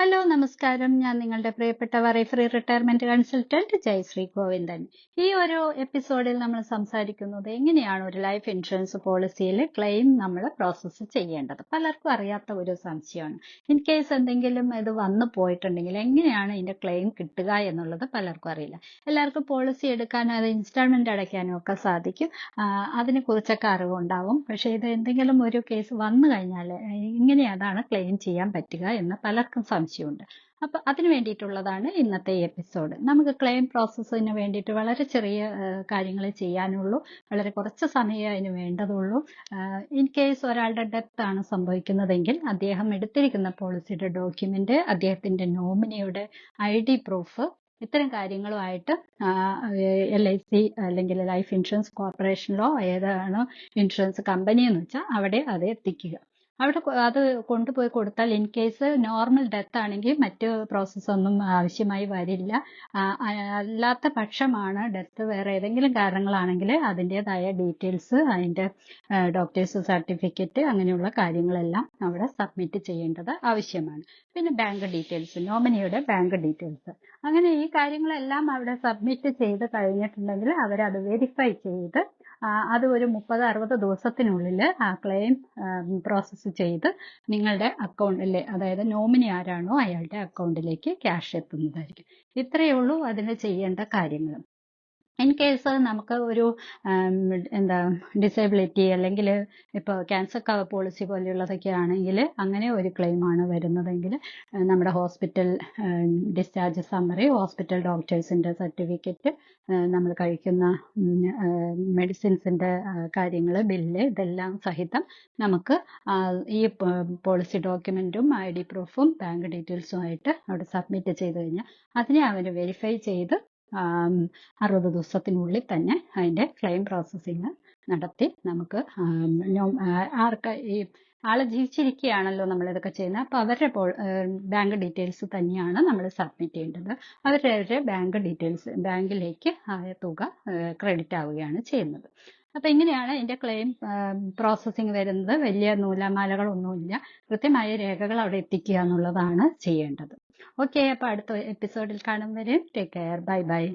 Hello നമസ്കാരം. ഞാൻ നിങ്ങളുടെ പ്രിയപ്പെട്ട worry free retirement consultant Jayashree Govindan. ഈ ഒരു എപ്പിസോഡിൽ നമ്മൾ സംസാരിക്കുന്നത് എങ്ങനെയാണ് ഒരു ലൈഫ് ഇൻഷുറൻസ് പോളിസിയിൽ ക്ലെയിം നമ്മൾ പ്രോസസ്സ് ചെയ്യേണ്ടത്. പലർക്കും അറിയാത്ത ഒരു സംശയമാണ്. ഇൻ കേസ് എന്തെങ്കിലും ഇത് വന്നു പോയിട്ടുണ്ടെങ്കിൽ എങ്ങനെയാണ് ഇതിന്റെ ക്ലെയിം കിട്ടുക എന്നുള്ളത് പലർക്കും അറിയില്ല. എല്ലാവർക്കും പോളിസി എടുക്കാനും അത് ഇൻസ്റ്റാൾമെന്റ് അടയ്ക്കാനും ഒക്കെ സാധിക്കും. അതിനെ കുറിച്ചൊക്കെ അറിവുണ്ടാവും. പക്ഷെ ഇത് എന്തെങ്കിലും ഒരു കേസ് വന്നു കഴിഞ്ഞാൽ ഇങ്ങനെ അതാണ് ക്ലെയിം ചെയ്യാൻ പറ്റുക എന്ന് പലർക്കും സംശയമുണ്ട്. അപ്പൊ അതിന് വേണ്ടിയിട്ടുള്ളതാണ് ഇന്നത്തെ ഈ എപ്പിസോഡ്. നമുക്ക് ക്ലെയിം പ്രോസസ്സിന് വേണ്ടിയിട്ട് വളരെ ചെറിയ കാര്യങ്ങളെ ചെയ്യാനുള്ളൂ. വളരെ കുറച്ച് സമയം അതിന് വേണ്ടതുള്ളൂ. ഇൻ കേസ് ഒരാളുടെ ഡെത്ത് ആണ് സംഭവിക്കുന്നതെങ്കിൽ അദ്ദേഹം എടുത്തിരിക്കുന്ന പോളിസിയുടെ ഡോക്യുമെന്റ്, അദ്ദേഹത്തിന്റെ നോമിനിയുടെ ID പ്രൂഫ്, ഇത്തരം കാര്യങ്ങളുമായിട്ട് LIC അല്ലെങ്കിൽ ലൈഫ് ഇൻഷുറൻസ് കോർപ്പറേഷനിലോ ഏതാണ് ഇൻഷുറൻസ് കമ്പനി എന്ന് വെച്ചാൽ അവിടെ അത് എത്തിക്കുക. അവിടെ അത് കൊണ്ടുപോയി കൊടുത്താൽ ഇൻ കേസ് നോർമൽ ഡെത്ത് ആണെങ്കിൽ മറ്റ് പ്രോസസ്സ് ഒന്നും ആവശ്യമായി വരില്ല. അല്ലാത്ത പക്ഷമാണ് ഡെത്ത് വേറെ ഏതെങ്കിലും കാരണങ്ങളാണെങ്കിൽ അതിൻ്റെതായ ഡീറ്റെയിൽസ്, അതിൻ്റെ ഡോക്ടേഴ്സ് സർട്ടിഫിക്കറ്റ്, അങ്ങനെയുള്ള കാര്യങ്ങളെല്ലാം അവിടെ സബ്മിറ്റ് ചെയ്യേണ്ടത് ആവശ്യമാണ്. പിന്നെ ബാങ്ക് ഡീറ്റെയിൽസ്, നോമിനിയുടെ ബാങ്ക് ഡീറ്റെയിൽസ്, അങ്ങനെ ഈ കാര്യങ്ങളെല്ലാം അവിടെ സബ്മിറ്റ് ചെയ്ത് കഴിഞ്ഞിട്ടുണ്ടെങ്കിൽ അവരത് വെരിഫൈ ചെയ്ത് അത് ഒരു 30-60 ദിവസത്തിനുള്ളിൽ ആ ക്ലെയിം പ്രോസസ്സ് ചെയ്ത് നിങ്ങളുടെ അക്കൗണ്ടിലെ, അതായത് നോമിനി ആരാണോ അയാളുടെ അക്കൗണ്ടിലേക്ക് ക്യാഷ് എത്തുന്നതായിരിക്കും. ഇത്രയേ ഉള്ളൂ അതിന് ചെയ്യേണ്ട കാര്യങ്ങൾ. ഇൻ കേസ് നമുക്ക് ഒരു ഡിസേബിലിറ്റി അല്ലെങ്കിൽ ഇപ്പോൾ ക്യാൻസർ കവർ പോളിസി പോലെയുള്ളതൊക്കെ ആണെങ്കിൽ അങ്ങനെ ഒരു ക്ലെയിമാണ് വരുന്നതെങ്കിൽ നമ്മുടെ ഹോസ്പിറ്റൽ ഡിസ്ചാർജ് സമ്മറി, ഹോസ്പിറ്റൽ ഡോക്ടേഴ്സിൻ്റെ സർട്ടിഫിക്കറ്റ്, നമ്മൾ കഴിക്കുന്ന മെഡിസിൻസിൻ്റെ കാര്യങ്ങൾ, ബില്ല്, ഇതെല്ലാം സഹിതം നമുക്ക് ഈ പോളിസി ഡോക്യുമെൻറ്റും ID പ്രൂഫും ബാങ്ക് ഡീറ്റെയിൽസുമായിട്ട് അവിടെ സബ്മിറ്റ് ചെയ്ത് കഴിഞ്ഞാൽ അതിനെ അവർ വെരിഫൈ ചെയ്ത് 60 ദിവസത്തിനുള്ളിൽ തന്നെ അതിൻ്റെ ക്ലെയിം പ്രോസസ്സിങ് നടത്തി നമുക്ക് ആർക്ക് ഈ ആള് ജീവിച്ചിരിക്കുകയാണല്ലോ നമ്മളിതൊക്കെ ചെയ്യുന്നത്. അപ്പോൾ അവരുടെ ബാങ്ക് ഡീറ്റെയിൽസ് തന്നെയാണ് നമ്മൾ സബ്മിറ്റ് ചെയ്യേണ്ടത്. അവരുടെ ബാങ്ക് ഡീറ്റെയിൽസ്, ബാങ്കിലേക്ക് ആയ തുക ക്രെഡിറ്റ് ആവുകയാണ് ചെയ്യുന്നത്. അപ്പം ഇങ്ങനെയാണ് ഇതിൻ്റെ ക്ലെയിം പ്രോസസ്സിങ് വരുന്നത്. വലിയ നൂലാമാലകളൊന്നുമില്ല. കൃത്യമായ രേഖകൾ അവിടെ എത്തിക്കുക എന്നുള്ളതാണ് ചെയ്യേണ്ടത്. ഓക്കെ, അപ്പോൾ അടുത്ത എപ്പിസോഡിൽ കാണും വരെ ടേക്ക് കെയർ. Bye bye.